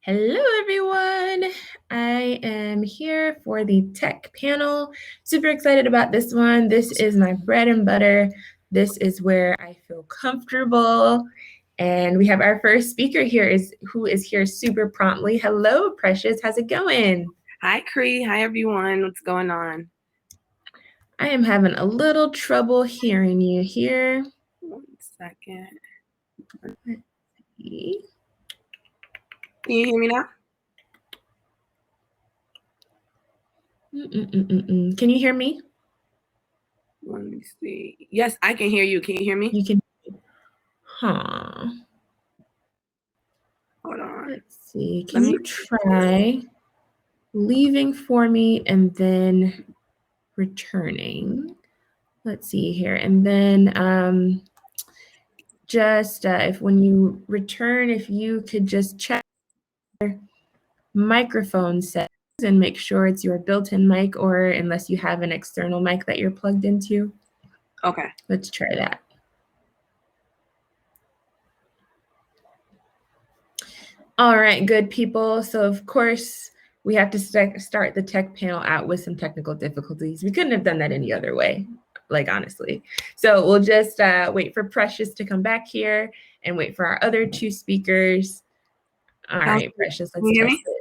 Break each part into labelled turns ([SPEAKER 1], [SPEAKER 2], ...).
[SPEAKER 1] Hello, everyone. I am here for the tech panel. Super excited about this one. This is my bread and butter. This is where I feel comfortable. And we have our first speaker here who is here super promptly. Hello, Precious. How's it going?
[SPEAKER 2] Hi, Cree. Hi, everyone. What's going on?
[SPEAKER 1] I am having a little trouble hearing you here.
[SPEAKER 2] 1 second.
[SPEAKER 1] Let's see.
[SPEAKER 2] Can you hear me now?
[SPEAKER 1] Can you hear me?
[SPEAKER 2] Let me see. Yes, I can hear you. Can you hear me?
[SPEAKER 1] You can. Huh.
[SPEAKER 2] Hold on.
[SPEAKER 1] Let's see. Can you try leaving for me and then returning? Let's see here. And then if when you return, if you could just check your microphone settings and make sure it's your built-in mic, or unless you have an external mic that you're plugged into.
[SPEAKER 2] Okay.
[SPEAKER 1] Let's try that. All right, good people. So of course, we have to start the tech panel out with some technical difficulties. We couldn't have done that any other way, like honestly. So we'll just wait for Precious to come back here and wait for our other two speakers. All right, Precious, let's test it.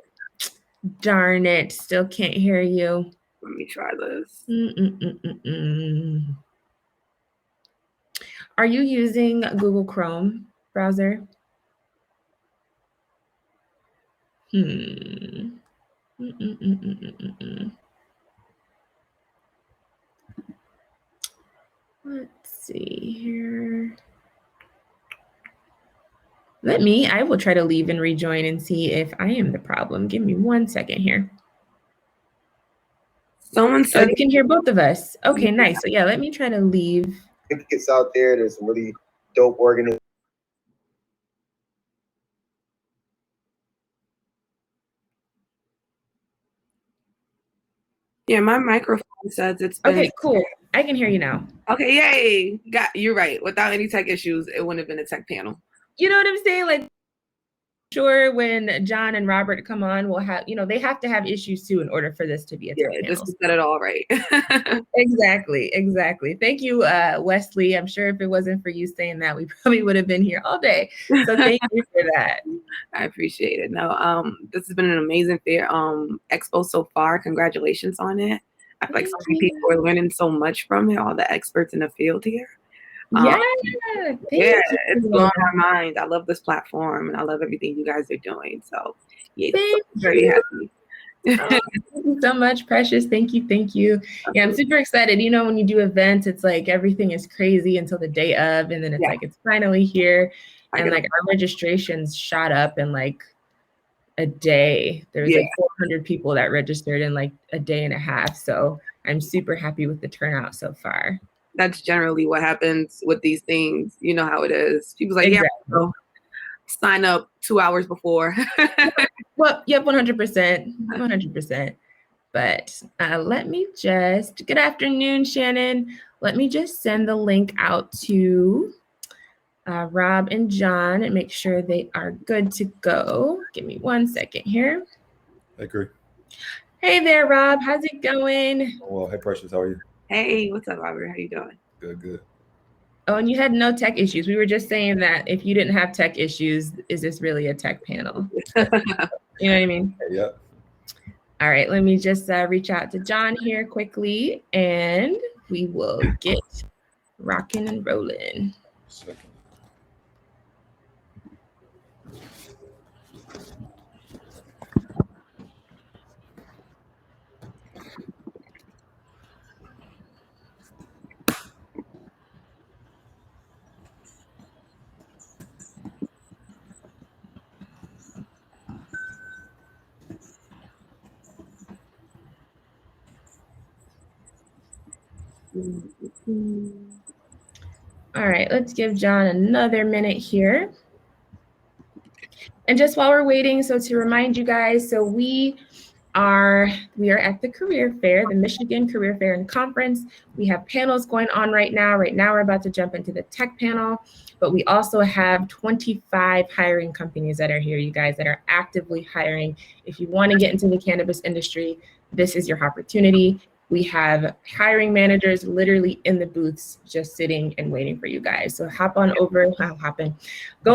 [SPEAKER 1] Darn it, still can't hear you.
[SPEAKER 2] Let me try this.
[SPEAKER 1] Are you using Google Chrome browser? Let's see here. I will try to leave and rejoin and see if I am the problem. Give me 1 second here.
[SPEAKER 2] Someone said
[SPEAKER 1] you can hear both of us. Okay, nice. So yeah, let me try to leave.
[SPEAKER 3] I think it's out there. There's some really dope organizations.
[SPEAKER 2] Yeah, my microphone says it's been...
[SPEAKER 1] Okay, cool. I can hear you now.
[SPEAKER 2] Okay, yay. You're right. Without any tech issues, it wouldn't have been a tech panel.
[SPEAKER 1] You know what I'm saying? Like, sure, when John and Robert come on, we'll have, they have to have issues too in order for this to be a tech panel.
[SPEAKER 2] Just to set it all right.
[SPEAKER 1] Exactly. Thank you, Wesley. I'm sure if it wasn't for you saying that, we probably would have been here all day. So thank you for that.
[SPEAKER 2] I appreciate it. No, this has been an amazing fair expo so far. Congratulations on it. I feel like so many people are learning so much from it, all the experts in the field here. It's blowing my mind. I love this platform and I love everything you guys are doing. So yeah, very happy.
[SPEAKER 1] Thank you so much, Precious. Thank you. Yeah, I'm super excited. When you do events, it's like everything is crazy until the day of, and then it's like it's finally here. And like our registrations shot up in like a day. There was like 400 people that registered in like a day and a half. So I'm super happy with the turnout so far.
[SPEAKER 2] That's generally what happens with these things. You know how it is. People's like, sign up 2 hours before.
[SPEAKER 1] Well, yep, 100%. But let me good afternoon, Shannon. Let me just send the link out to Rob and John and make sure they are good to go. Give me 1 second here.
[SPEAKER 4] I agree.
[SPEAKER 1] Hey there, Rob. How's it going?
[SPEAKER 4] Well, hey, Precious. How are you?
[SPEAKER 2] Hey, what's up, Robert? How you doing?
[SPEAKER 4] Good.
[SPEAKER 1] Oh, and you had no tech issues. We were just saying that if you didn't have tech issues, is this really a tech panel? You know what I mean?
[SPEAKER 4] Yeah.
[SPEAKER 1] All right, let me just reach out to John here quickly, and we will get rocking and rolling. All right, let's give John another minute here. And just while we're waiting, so to remind you guys, so we we are at the career fair, the Michigan Career Fair and Conference. We have panels going on right now. Right now, we're about to jump into the tech panel, but we also have 25 hiring companies that are here, you guys, that are actively hiring. If you want to get into the cannabis industry, this is your opportunity. We have hiring managers literally in the booths just sitting and waiting for you guys. So go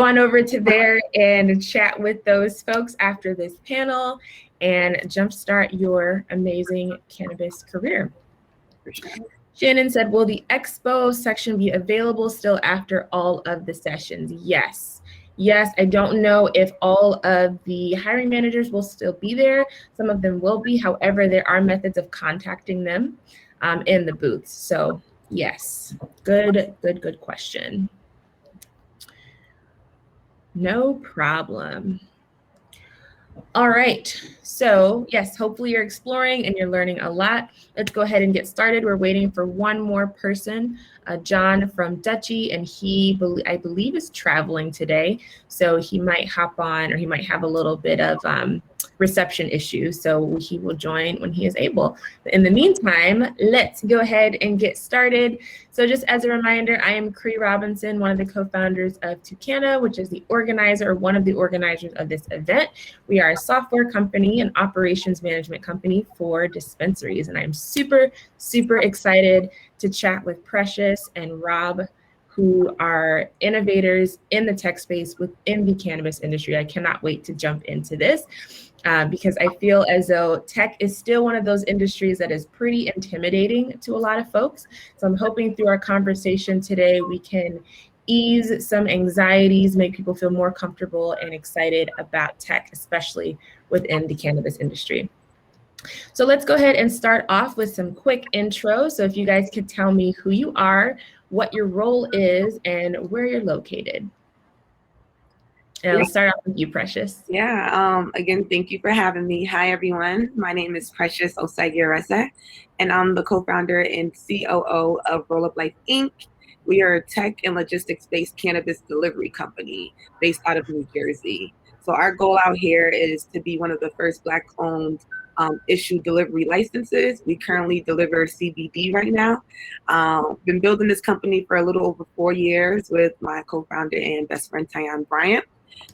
[SPEAKER 1] on over to there and chat with those folks after this panel and jumpstart your amazing cannabis career. Shannon said, will the expo section be available still after all of the sessions? Yes. Yes, I don't know if all of the hiring managers will still be there. Some of them will be. However, there are methods of contacting them in the booths. So yes, good question. No problem. All right, so yes, hopefully you're exploring and you're learning a lot. Let's go ahead and get started. We're waiting for one more person, John from Dutchy, and I believe is traveling today. So he might hop on, or he might have a little bit of reception issues. So he will join when he is able. But in the meantime, let's go ahead and get started. So just as a reminder, I am Cree Robinson, one of the co-founders of touCanna, which is the organizer, or one of the organizers of this event. We are a software company, an operations management company for dispensaries. And I'm super, super excited to chat with Precious and Rob, who are innovators in the tech space within the cannabis industry. I cannot wait to jump into this because I feel as though tech is still one of those industries that is pretty intimidating to a lot of folks. So I'm hoping through our conversation today, we can ease some anxieties, make people feel more comfortable and excited about tech, especially within the cannabis industry. So let's go ahead and start off with some quick intros. So if you guys could tell me who you are, what your role is, and where you're located. And I'll start off with you, Precious.
[SPEAKER 2] Yeah, again, thank you for having me. Hi, everyone. My name is Precious Osagiarese, and I'm the co-founder and COO of Roll Up Life, Inc. We are a tech and logistics-based cannabis delivery company based out of New Jersey. So our goal out here is to be one of the first Black-owned issue delivery licenses. We currently deliver CBD right now. Been building this company for a little over 4 years with my co-founder and best friend, Tyann Bryant.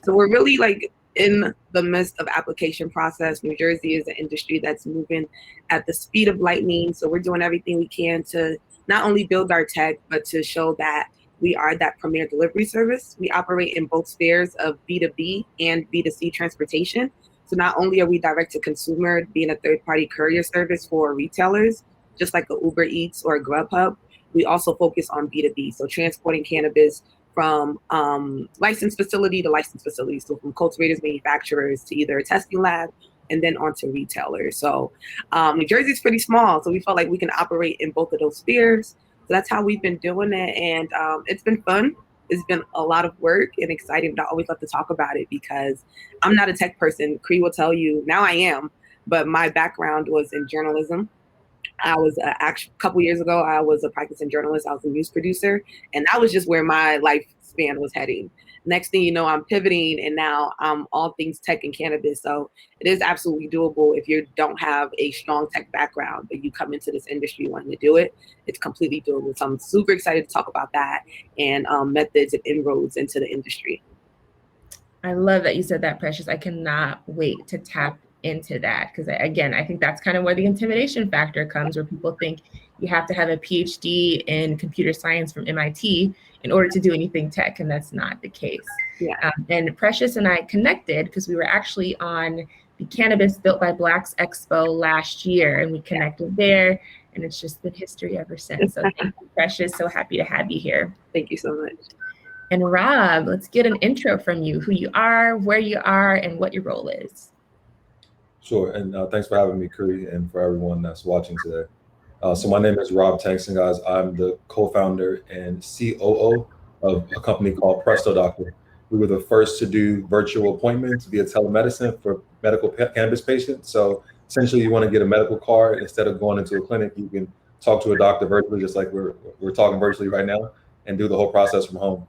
[SPEAKER 2] So we're really like in the midst of application process. New Jersey is an industry that's moving at the speed of lightning. So we're doing everything we can to not only build our tech, but to show that we are that premier delivery service. We operate in both spheres of B2B and B2C transportation. So not only are we direct to consumer, being a third-party courier service for retailers, just like a Uber Eats or a Grubhub, we also focus on B2B. So transporting cannabis from licensed facility to licensed facility. So from cultivators, manufacturers to either a testing lab and then onto retailers. So New Jersey is pretty small. So we felt like we can operate in both of those spheres. So that's how we've been doing it. And it's been fun. It's been a lot of work and exciting, but I always love to talk about it because I'm not a tech person. Cree will tell you, now I am, but my background was in journalism. I was a couple years ago, I was a practicing journalist. I was a news producer, and that was just where my lifespan was heading. Next thing you know, I'm pivoting, and now I'm all things tech and cannabis. So it is absolutely doable if you don't have a strong tech background, but you come into this industry wanting to do it. It's completely doable. So I'm super excited to talk about that and methods and inroads into the industry.
[SPEAKER 1] I love that you said that, Precious. I cannot wait to tap into that because, again, I think that's kind of where the intimidation factor comes, where people think you have to have a PhD in computer science from MIT in order to do anything tech, and that's not the case.
[SPEAKER 2] Yeah.
[SPEAKER 1] And Precious and I connected because we were actually on the Cannabis Built by Blacks Expo last year, and we connected there, and it's just been history ever since. So thank you, Precious. So happy to have you here.
[SPEAKER 2] Thank you so much.
[SPEAKER 1] And Rob, let's get an intro from you, who you are, where you are, and what your role is.
[SPEAKER 4] Sure, and thanks for having me, Cree, and for everyone that's watching today. So my name is Rob Tanks, and guys, I'm the co-founder and COO of a company called Presto Doctor. We were the first to do virtual appointments via telemedicine for medical cannabis patients. So essentially, you want to get a medical card instead of going into a clinic. You can talk to a doctor virtually, just like we're talking virtually right now, and do the whole process from home.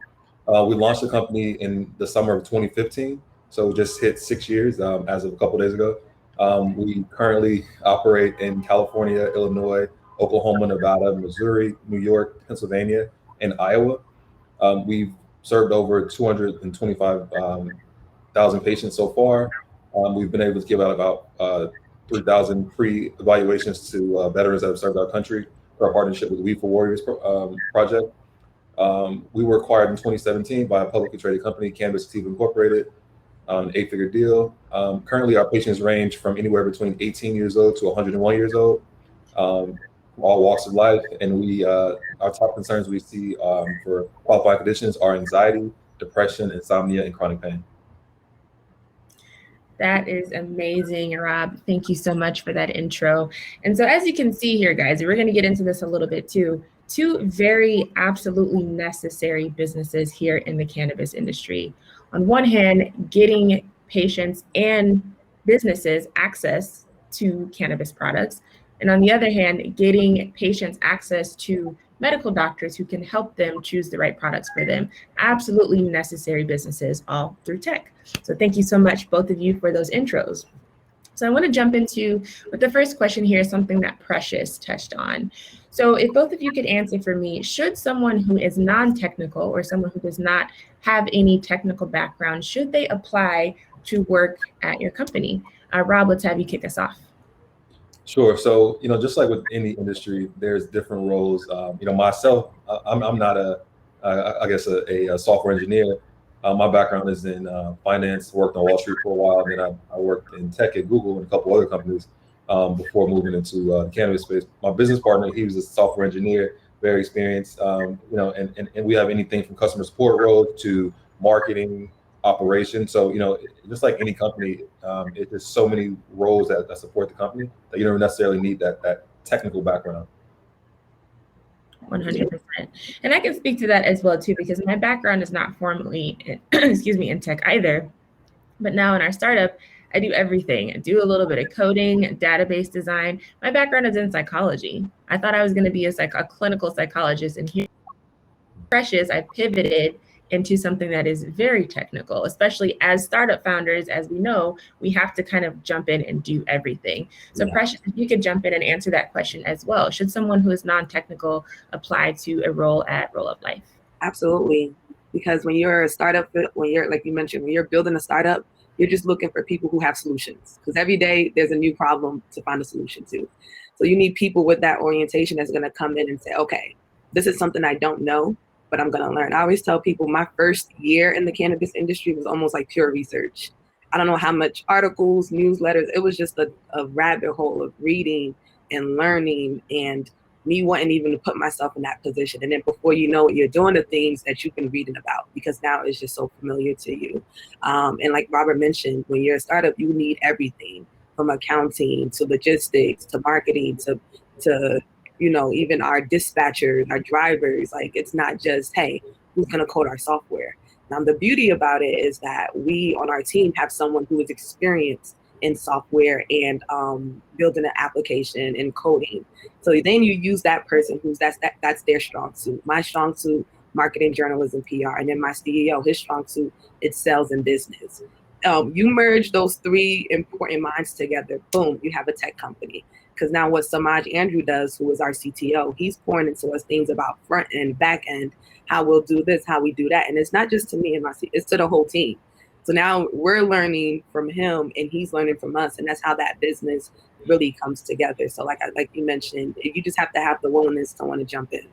[SPEAKER 4] We launched the company in the summer of 2015, so we just hit 6 years as of a couple of days ago. We currently operate in California, Illinois, Oklahoma, Nevada, Missouri, New York, Pennsylvania, and Iowa. We've served over 225,000 patients so far. We've been able to give out about 3,000 free evaluations to veterans that have served our country through our partnership with We for Warriors project. We were acquired in 2017 by a publicly traded company, Cannabis Incorporated, an 8-figure deal. Currently, our patients range from anywhere between 18 years old to 101 years old, from all walks of life. And our top concerns we see for qualified conditions are anxiety, depression, insomnia, and chronic pain.
[SPEAKER 1] That is amazing, Rob. Thank you so much for that intro. And so as you can see here, guys, we're going to get into this a little bit too. Two very absolutely necessary businesses here in the cannabis industry. On one hand, getting patients and businesses access to cannabis products. And on the other hand, getting patients access to medical doctors who can help them choose the right products for them. Absolutely necessary businesses, all through tech. So thank you so much, both of you, for those intros. So I want to jump into with the first question here, something that Precious touched on. So if both of you could answer for me, should someone who is non-technical or someone who does not have any technical background, should they apply to work at your company? Rob, let's have you kick us off.
[SPEAKER 4] Sure. So, just like with any industry, there's different roles. Myself, I'm not a software engineer. My background is in finance, worked on Wall Street for a while. Then I worked in tech at Google and a couple other companies before moving into the cannabis space. My business partner, he was a software engineer, very experienced, and we have anything from customer support roles to marketing, operation. So, just like any company, there's so many roles that support the company that you don't necessarily need that technical background.
[SPEAKER 1] 100%. And I can speak to that as well too, because my background is not formally, in tech either. But now in our startup, I do everything. I do a little bit of coding, database design. My background is in psychology. I thought I was going to be a clinical psychologist, and here, Precious, I pivoted into something that is very technical, especially as startup founders. As we know, we have to kind of jump in and do everything. So yeah. Precious, if you could jump in and answer that question as well. Should someone who is non-technical apply to a role at Roll Up Life?
[SPEAKER 2] Absolutely. Because when you're a startup, like you mentioned, when you're building a startup, you're just looking for people who have solutions. Because every day there's a new problem to find a solution to. So you need people with that orientation that's going to come in and say, okay, this is something I don't know, but I'm going to learn. I always tell people my first year in the cannabis industry was almost like pure research. I don't know how much articles, newsletters, it was just a rabbit hole of reading and learning and me wanting even to put myself in that position. And then before you know it, you're doing the things that you've been reading about because now it's just so familiar to you. And like Robert mentioned, when you're a startup, you need everything from accounting to logistics to marketing to even our dispatchers, our drivers. Like, it's not just, hey, who's going to code our software? Now, the beauty about it is that we on our team have someone who is experienced in software and building an application and coding. So then you use that person that's their strong suit. My strong suit, marketing, journalism, PR, and then my CEO, his strong suit, it's sales and business. You merge those three important minds together, boom, you have a tech company. Because now what Samaj Andrew does, who is our CTO, he's pouring into us things about front end, back end, how we'll do this, how we do that. And it's not just to me and my team, it's to the whole team. So now we're learning from him and he's learning from us. And that's how that business really comes together. So like you mentioned, you just have to have the willingness to want to jump in.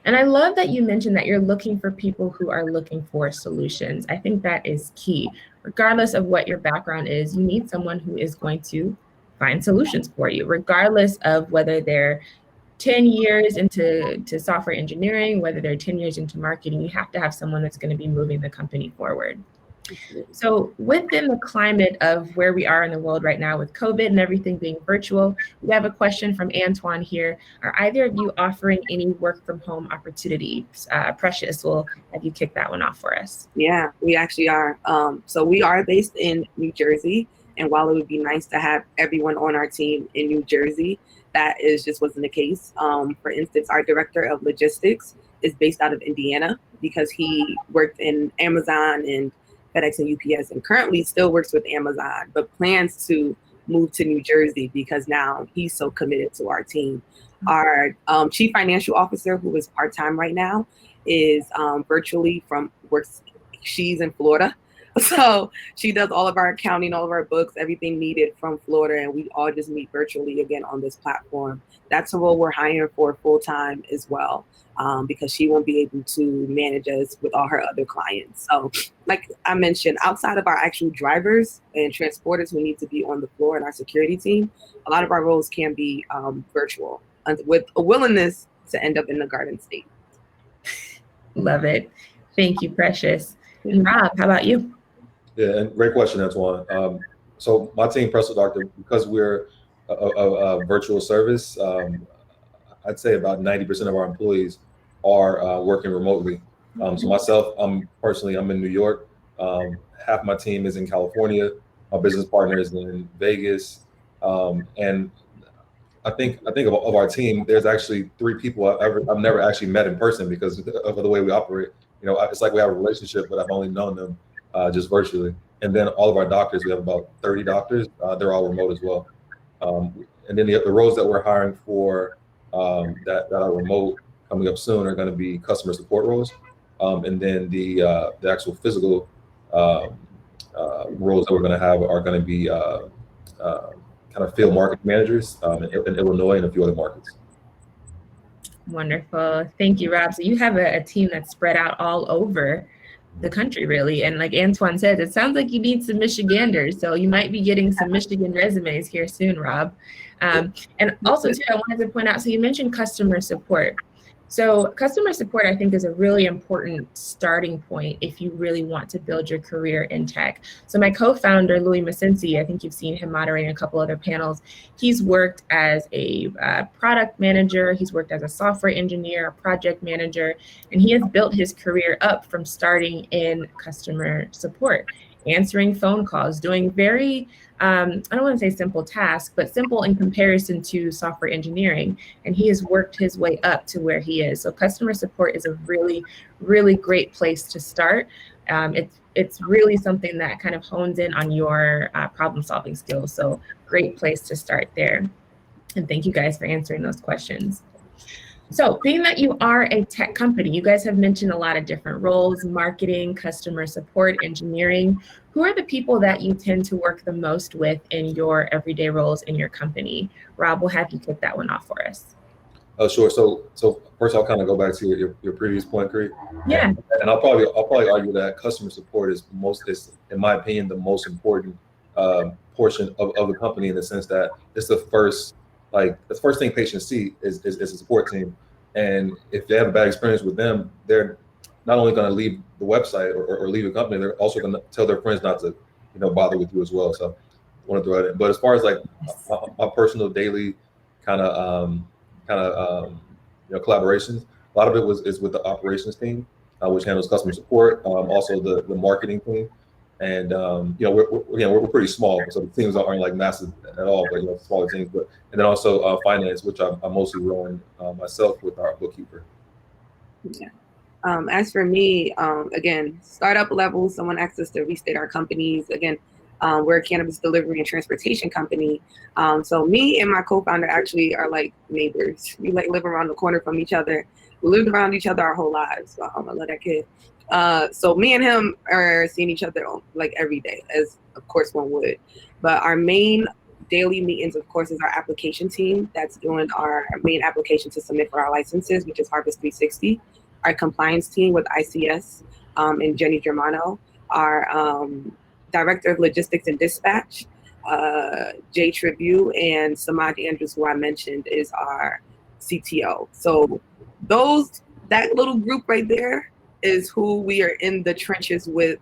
[SPEAKER 1] And I love that you mentioned that you're looking for people who are looking for solutions. I think that is key. Regardless of what your background is, you need someone who is going to find solutions for you, regardless of whether they're 10 years into software engineering, whether they're 10 years into marketing. You have to have someone that's going to be moving the company forward. So within the climate of where we are in the world right now with COVID and everything being virtual, we have a question from Antoine here. Are either of you offering any work from home opportunities? Precious, we'll have you kick that one off for us.
[SPEAKER 2] Yeah, we actually are. So we are based in New Jersey. And while it would be nice to have everyone on our team in New Jersey, that just wasn't the case. For instance, our director of logistics is based out of Indiana because he worked in Amazon and FedEx and UPS, and currently still works with Amazon, but plans to move to New Jersey because now he's so committed to our team. Our chief financial officer, who is part-time right now, is virtually she's in Florida. So she does all of our accounting, all of our books, everything needed from Florida, and we all just meet virtually again on this platform. That's a role we're hiring for full-time as well, because she won't be able to manage us with all her other clients. So like I mentioned, outside of our actual drivers and transporters who need to be on the floor and our security team, a lot of our roles can be virtual with a willingness to end up in the Garden State.
[SPEAKER 1] Love it. Thank you, Precious. And Rob, how about you?
[SPEAKER 4] Yeah, and great question, Antoine. So my team, Presto Doctor, because we're a virtual service, I'd say about 90% of our employees are working remotely. So myself, I'm in New York. Half my team is in California. My business partner is in Vegas. And I think of our team, there's actually 3 people I've never actually met in person because of the way we operate. You know, it's like we have a relationship, but I've only known them just virtually. And then all of our doctors, we have about 30 doctors. They're all remote as well. And then the roles that we're hiring for that are remote coming up soon are going to be customer support roles. And then the actual physical roles that we're going to have are going to be kind of field market managers in Illinois and a few other markets.
[SPEAKER 1] Wonderful. Thank you, Rob. So you have a team that's spread out all over the country, really. And like Antoine said, it sounds like you need some Michiganders. So you might be getting some Michigan resumes here soon, Rob. And also, too, I wanted to point out, so you mentioned customer support. So customer support, I think, is a really important starting point if you really want to build your career in tech. So my co-founder, Louis Masinsi, I think you've seen him moderating a couple other panels. He's worked as a product manager. He's worked as a software engineer, a project manager, and he has built his career up from starting in customer support, answering phone calls, doing very, I don't want to say simple tasks, but simple in comparison to software engineering. And he has worked his way up to where he is. So customer support is a really, really great place to start. It's really something that kind of hones in on your problem solving skills. So great place to start there. And thank you guys for answering those questions. So being that you are a tech company, you guys have mentioned a lot of different roles: marketing, customer support, engineering. Who are the people that you tend to work the most with in your everyday roles in your company? Rob, we'll have you kick that one off for us.
[SPEAKER 4] Sure. So first I'll kind of go back to your previous point, Cree.
[SPEAKER 1] Yeah.
[SPEAKER 4] And I'll probably argue that customer support is in my opinion, the most important portion of the company, in the sense that it's the first thing patients see is a support team. And if they have a bad experience with them, they're not only going to leave the website or leave the company, they're also going to tell their friends not to, bother with you as well. So I want to throw that in. But as far as like my personal daily kind of collaborations, a lot of it is with the operations team, which handles customer support, also the marketing team. And we're pretty small, so the teams aren't like massive at all, but smaller teams. But and then also finance, which I'm mostly running myself with our bookkeeper.
[SPEAKER 2] Yeah. As for me, again, startup level, someone asked us to restate our companies. Again, we're a cannabis delivery and transportation company. So me and my co-founder actually are like neighbors. We like live around the corner from each other. We lived around each other our whole lives. So I love that kid. So me and him are seeing each other like every day, as of course one would. But our main daily meetings, of course, is our application team that's doing our main application to submit for our licenses, which is Harvest 360. Our compliance team with ICS and Jenny Germano. Our director of logistics and dispatch, Jay Tribute, and Samad Andrews, who I mentioned, is our CTO. So that little group right there is who we are in the trenches with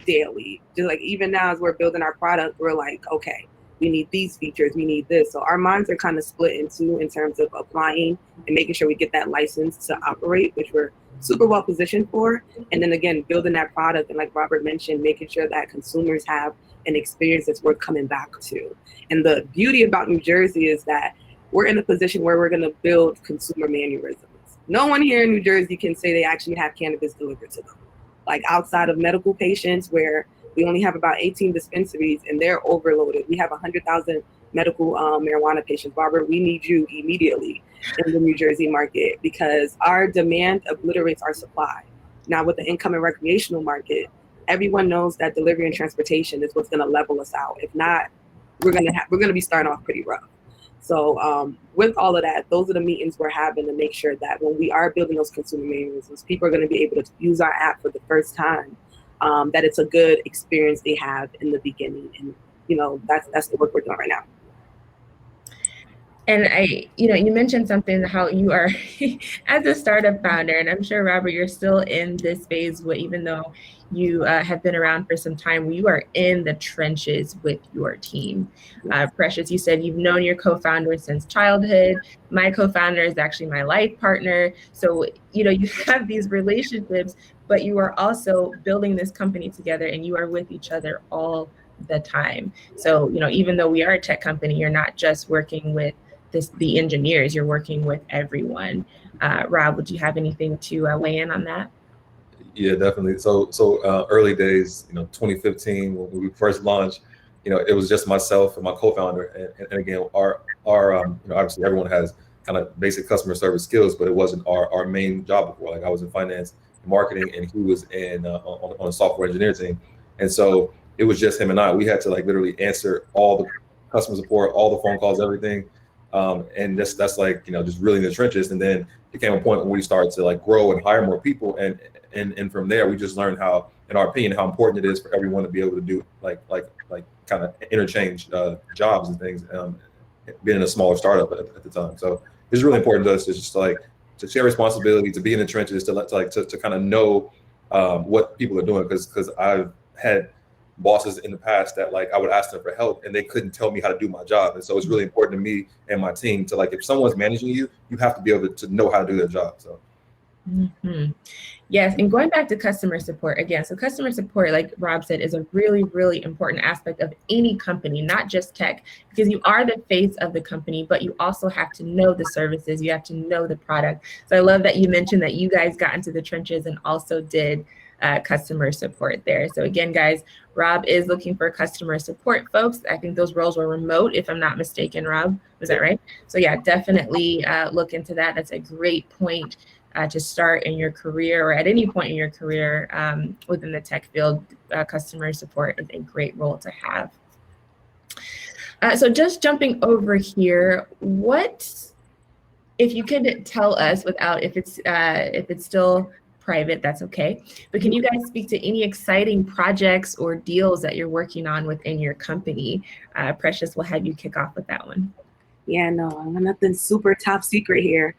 [SPEAKER 2] daily. Just like even now as we're building our product, we're like, okay, we need these features, we need this. So our minds are kind of split in two in terms of applying and making sure we get that license to operate, which we're super well positioned for. And then again, building that product, and like Robert mentioned, making sure that consumers have an experience that's worth coming back to. And the beauty about New Jersey is that we're in a position where we're gonna build consumer mannerisms. No one here in New Jersey can say they actually have cannabis delivered to them. Like outside of medical patients where We only have about 18 dispensaries, and they're overloaded. We have 100,000 medical marijuana patients. Robert, we need you immediately in the New Jersey market because our demand obliterates our supply. Now with the income and recreational market, everyone knows that delivery and transportation is what's going to level us out. If not, we're going to be starting off pretty rough. So with all of that, those are the meetings we're having to make sure that when we are building those consumer mechanisms, people are going to be able to use our app for the first time, that it's a good experience they have in the beginning. And, that's the work we're doing right now.
[SPEAKER 1] And you mentioned something, how you are as a startup founder, and I'm sure, Robert, you're still in this phase where even though you have been around for some time, you are in the trenches with your team. Precious, you said you've known your co-founder since childhood. My co-founder is actually my life partner. So, you have these relationships, but you are also building this company together and you are with each other all the time. So, even though we are a tech company, you're not just working with the engineers, you're working with everyone. Rob, would you have anything to weigh in on that?
[SPEAKER 4] Yeah, definitely. So early days, 2015 when we first launched, it was just myself and my co-founder, and again, our obviously everyone has kind of basic customer service skills, but it wasn't our main job before. Like I was in finance and marketing, and he was in on a software engineer team, and so it was just him and I. We had to literally answer all the customer support, all the phone calls, everything. And that's just really in the trenches. And then it came a point when we started to grow and hire more people, and from there we just learned how, in our opinion, how important it is for everyone to be able to do kind of interchange jobs and things, being in a smaller startup at the time. So it's really important to us to just to share responsibility, to be in the trenches, to kind of know what people are doing, because I've had bosses in the past that I would ask them for help and they couldn't tell me how to do my job. And so it's really important to me and my team to if someone's managing you, you have to be able to know how to do their job. So.
[SPEAKER 1] Mm-hmm. Yes, and going back to customer support again, so customer support, like Rob said, is a really, really important aspect of any company, not just tech, because you are the face of the company, but you also have to know the services, you have to know the product. So I love that you mentioned that you guys got into the trenches and also did customer support there. So again, guys, Rob is looking for customer support folks. I think those roles were remote, if I'm not mistaken, Rob, was that right? So yeah, definitely look into that. That's a great point to start in your career, or at any point in your career within the tech field. Customer support is a great role to have. So just jumping over here, what, if you could tell us, without, if it's still private, that's okay, but can you guys speak to any exciting projects or deals that you're working on within your company? Precious, we'll have you kick off with that one.
[SPEAKER 2] Yeah, no, nothing super top secret here.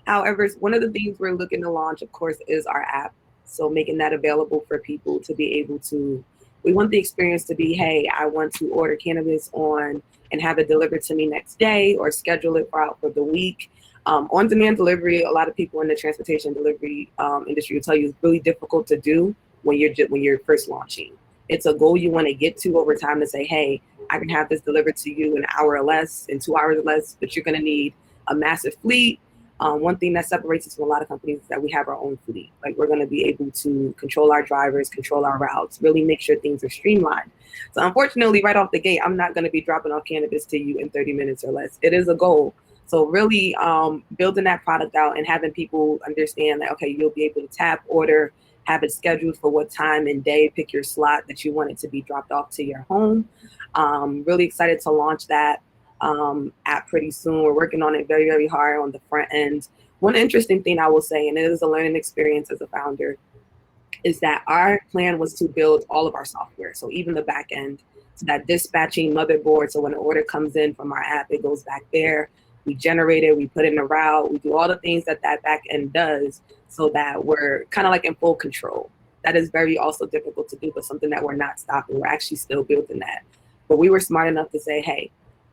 [SPEAKER 2] However, one of the things we're looking to launch, of course, is our app. So making that available for people to be able to, we want the experience to be, hey, I want to order cannabis on and have it delivered to me next day, or schedule it out for the week. On-demand delivery, a lot of people in the transportation delivery industry will tell you, it's really difficult to do when you're first launching. It's a goal you want to get to over time, to say, hey, I can have this delivered to you in an hour or less, in 2 hours or less, but you're going to need a massive fleet. One thing that separates us from a lot of companies is that we have our own fleet. We're going to be able to control our drivers, control our routes, really make sure things are streamlined. So unfortunately, right off the gate, I'm not going to be dropping off cannabis to you in 30 minutes or less. It is a goal. So really building that product out and having people understand that, okay, you'll be able to tap, order, have it scheduled for what time and day, pick your slot that you want it to be dropped off to your home. Really excited to launch that app pretty soon. We're working on it very, very hard on the front end. One interesting thing I will say, and it is a learning experience as a founder, is that our plan was to build all of our software. So even the back end, so that dispatching motherboard. So when an order comes in from our app, it goes back there. We generate it, we put in a route, we do all the things that back end does, so that we're kind of in full control. That is very also difficult to do, but something that we're not stopping. We're actually still building that. But we were smart enough to say, hey,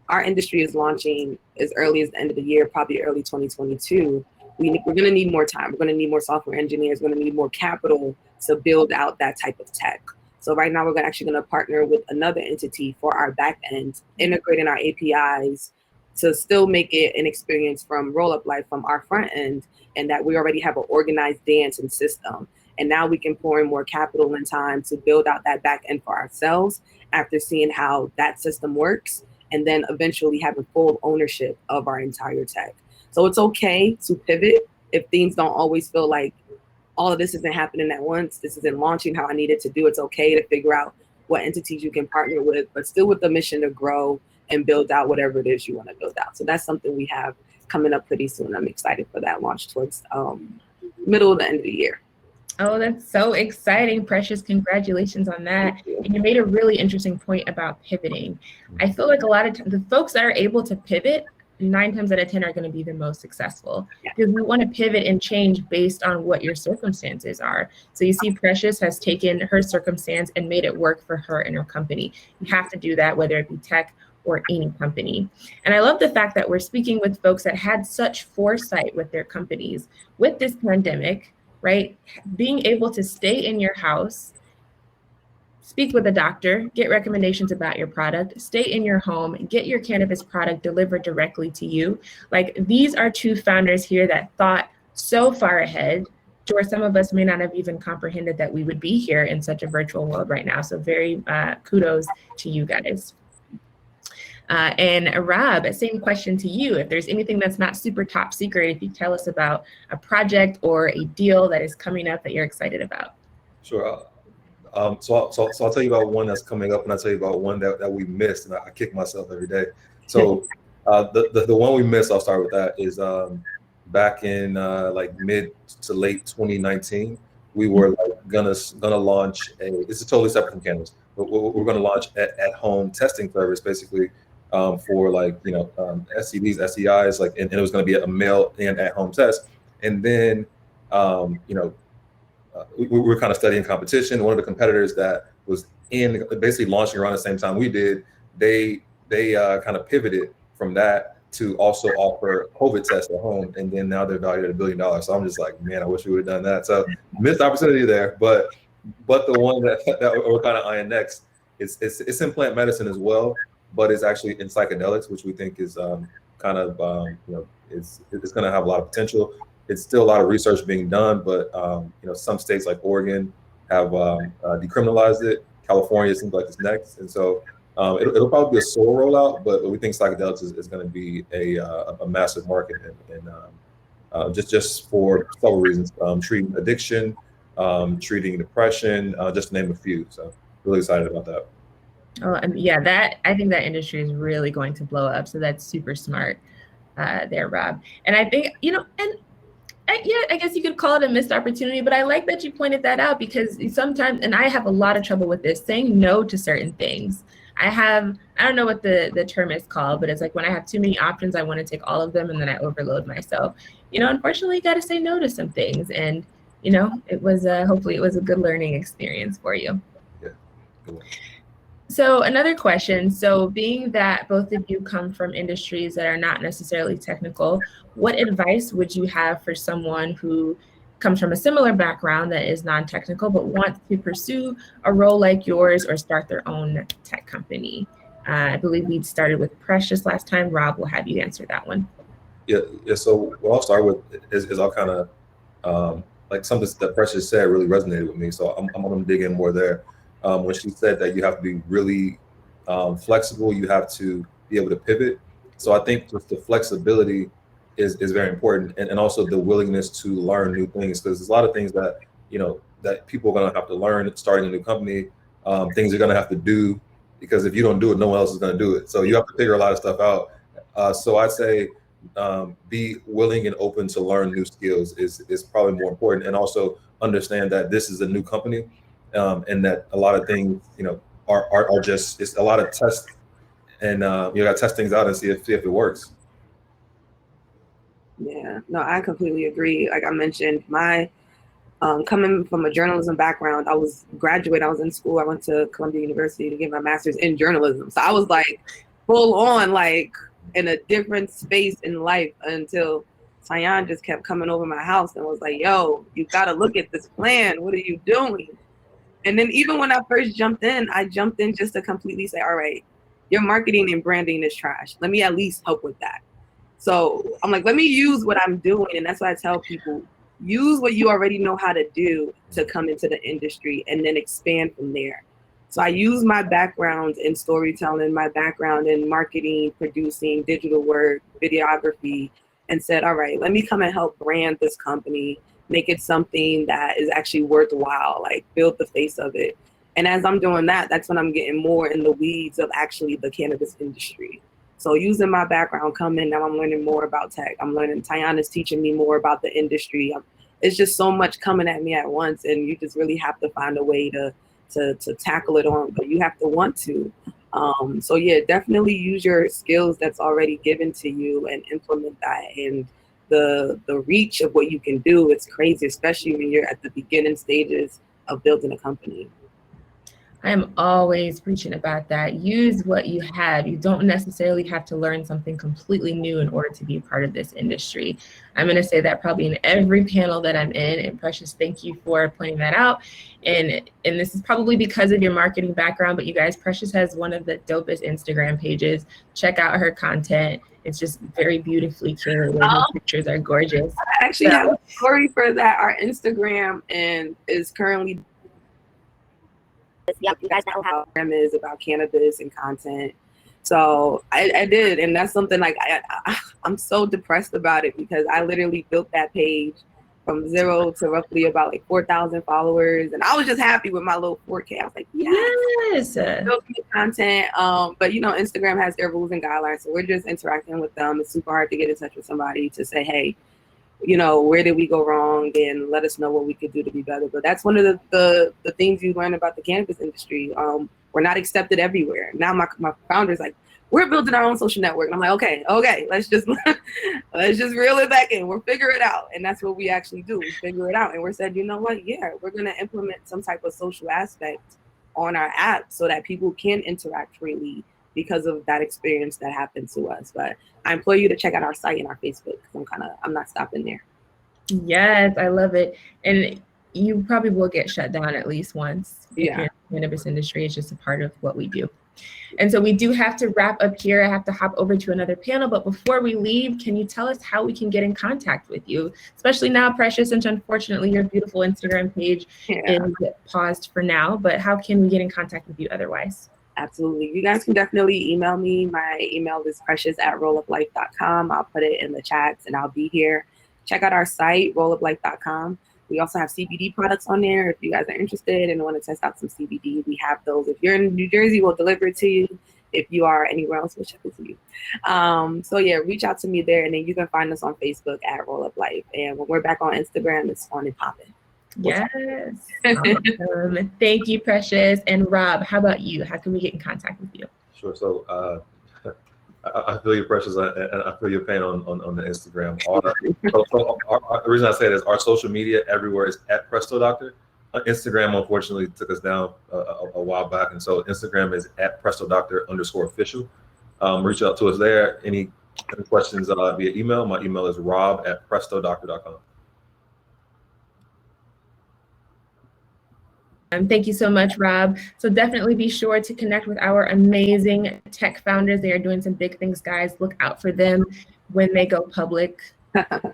[SPEAKER 2] our industry is launching as early as the end of the year, probably early 2022. We're going to need more time. We're going to need more software engineers. We're going to need more capital to build out that type of tech. So right now, we're actually going to partner with another entity for our back end, integrating our APIs to still make it an experience from Roll Up Life from our front end, and that we already have an organized dance and system. And now we can pour in more capital and time to build out that back end for ourselves after seeing how that system works, and then eventually having full ownership of our entire tech. So it's okay to pivot if things don't always feel like all of this isn't happening at once. This isn't launching how I need it to do. It's okay to figure out what entities you can partner with, but still with the mission to grow and build out whatever it is you want to build out. So that's something we have coming up pretty soon. I'm excited for that launch towards middle of the end of the year.
[SPEAKER 1] Oh, that's so exciting, Precious. Congratulations on that. And you made a really interesting point about pivoting. I feel like a lot of times the folks that are able to pivot 9 times out of 10 are going to be the most successful, because we want to pivot and change based on what your circumstances are. So you see Precious has taken her circumstance and made it work for her and her company. You have to do that, whether it be tech or any company. And I love the fact that we're speaking with folks that had such foresight with their companies with this pandemic, right? Being able to stay in your house, speak with a doctor, get recommendations about your product, stay in your home, get your cannabis product delivered directly to you. Like, these are 2 founders here that thought so far ahead to where some of us may not have even comprehended that we would be here in such a virtual world right now. So very kudos to you guys. And Rob, same question to you. If there's anything that's not super top secret, if you tell us about a project or a deal that is coming up that you're excited about.
[SPEAKER 4] Sure. So I'll tell you about one that's coming up, and I'll tell you about one that we missed, and I kick myself every day. So the one we missed, I'll start with that, is back in like mid to late 2019, we were like gonna launch this is totally separate from cannabis, but we're gonna launch at home testing service, basically, for like, STDs, STIs, like, and it was gonna be a mail and at home test. And then we were kind of studying competition. One of the competitors that was basically launching around the same time we did, they kind of pivoted from that to also offer COVID tests at home, and then now they're valued at $1 billion. So I'm just like, man, I wish we would have done that. So missed opportunity there. But the one that we're kind of eyeing next, it's in plant medicine as well, but it's actually in psychedelics, which we think is kind of it's going to have a lot of potential. It's still a lot of research being done, but some states like Oregon have decriminalized it. California seems like it's next, and so it'll probably be a slow rollout, but we think psychedelics is going to be a massive market, and just for several reasons: treating addiction, treating depression, just to name a few. So really excited about that.
[SPEAKER 1] Oh, and yeah, I think that industry is really going to blow up. So that's super smart there, Rob. And I think I guess you could call it a missed opportunity, but I like that you pointed that out, because sometimes, and I have a lot of trouble with this, saying no to certain things. I don't know what the term is called, but it's like when I have too many options, I want to take all of them, and then I overload myself. Unfortunately, you got to say no to some things, and it was hopefully it was a good learning experience for you.
[SPEAKER 4] Yeah. Cool.
[SPEAKER 1] So another question, so being that both of you come from industries that are not necessarily technical, what advice would you have for someone who comes from a similar background that is non-technical but wants to pursue a role like yours or start their own tech company? I believe we started with Precious last time. Rob, we'll have you answer that one.
[SPEAKER 4] Yeah. So what I'll start with is I'll kind of like something that Precious said really resonated with me. So I'm going to dig in more there. When she said that you have to be really flexible, you have to be able to pivot. So I think just the flexibility is very important, and also the willingness to learn new things, because there's a lot of things that that people are going to have to learn starting a new company, things you're going to have to do, because if you don't do it, no one else is going to do it. So you have to figure a lot of stuff out. So I'd say be willing and open to learn new skills is probably more important, and also understand that this is a new company. And that a lot of things, are just, it's a lot of tests, and you got to test things out and see if it works.
[SPEAKER 2] Yeah, no, I completely agree. Like I mentioned, my coming from a journalism background, I was in school. I went to Columbia University to get my master's in journalism. So I was like full on, like in a different space in life, until Tyan just kept coming over my house and was like, yo, you got to look at this plan. What are you doing? And then even when I first jumped in, just to completely say, all right, your marketing and branding is trash. Let me at least help with that. So I'm like, let me use what I'm doing. And that's why I tell people, use what you already know how to do to come into the industry and then expand from there. So I use my background in storytelling, my background in marketing, producing, digital work, videography, and said, all right, let me come and help brand this company, make it something that is actually worthwhile, like build the face of it. And as I'm doing that, that's when I'm getting more in the weeds of actually the cannabis industry. So using my background, coming, now I'm learning more about tech. I'm learning, touCanna's teaching me more about the industry. It's just so much coming at me at once, and you just really have to find a way to tackle it on, but you have to want to. So yeah, definitely use your skills that's already given to you and implement that. And the reach of what you can do, it's crazy, especially when you're at the beginning stages of building a company.
[SPEAKER 1] I am always preaching about that. Use what you have. You don't necessarily have to learn something completely new in order to be a part of this industry. I'm going to say that probably in every panel that I'm in. And Precious, thank you for pointing that out. And this is probably because of your marketing background, but you guys, Precious has one of the dopest Instagram pages. Check out her content. It's just very beautifully curated. Her pictures are gorgeous.
[SPEAKER 2] I actually have a story for that. Our Instagram is currently, you guys know how Instagram is about cannabis and content. So I did, and that's something like I'm so depressed about it because I literally built that page from 0 to roughly about like 4,000 followers, and I was just happy with my little 4K. I was like, yes. Built content, but you know, Instagram has their rules and guidelines, so we're just interacting with them. It's super hard to get in touch with somebody to say, hey, you know, where did we go wrong, and let us know what we could do to be better. But that's one of the things you learn about the cannabis industry. We're not accepted everywhere. Now my founder's like, we're building our own social network. And I'm like, okay, let's just reel it back in. We'll figure it out. And that's what we actually do. We figure it out. And we're said, you know what? Yeah, we're going to implement some type of social aspect on our app so that people can interact freely because of that experience that happened to us. But I implore you to check out our site and our Facebook. I'm not stopping there.
[SPEAKER 1] Yes, I love it. And you probably will get shut down at least once.
[SPEAKER 2] Yeah.
[SPEAKER 1] If you're in the cannabis industry, it's just a part of what we do. And so we do have to wrap up here. I have to hop over to another panel. But before we leave, can you tell us how we can get in contact with you? Especially now, Precious, since unfortunately your beautiful Instagram page is paused for now. But how can we get in contact with you otherwise?
[SPEAKER 2] Absolutely. You guys can definitely email me. My email is precious@rolluplife.com. I'll put it in the chats and I'll be here. Check out our site, rolluplife.com. We also have CBD products on there. If you guys are interested and want to test out some CBD, we have those. If you're in New Jersey, we'll deliver it to you. If you are anywhere else, we'll ship it to you. So yeah, reach out to me there, and then you can find us on Facebook at Roll Up Life. And when we're back on Instagram, it's on and popping.
[SPEAKER 1] Yes. Awesome. Thank you, Precious. And Rob, how about you? How can we get in contact with you?
[SPEAKER 4] Sure. So I feel your Precious, and I feel your pain on the Instagram. The reason I say it is our social media everywhere is at Presto Doctor. Instagram unfortunately took us down a while back, and so Instagram is at Presto Doctor _official. Reach out to us there. Any questions via email? My email is rob@prestodoctor.com.
[SPEAKER 1] Thank you so much, Rob. So definitely be sure to connect with our amazing tech founders. They are doing some big things, guys. Look out for them when they go public. Because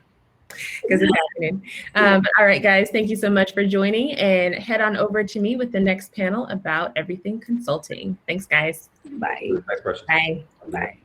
[SPEAKER 1] it's happening. All right, guys, thank you so much for joining, and head on over to me with the next panel about everything consulting. Thanks, guys.
[SPEAKER 2] Bye.
[SPEAKER 4] Thanks, Precious.
[SPEAKER 1] Bye.
[SPEAKER 2] Bye.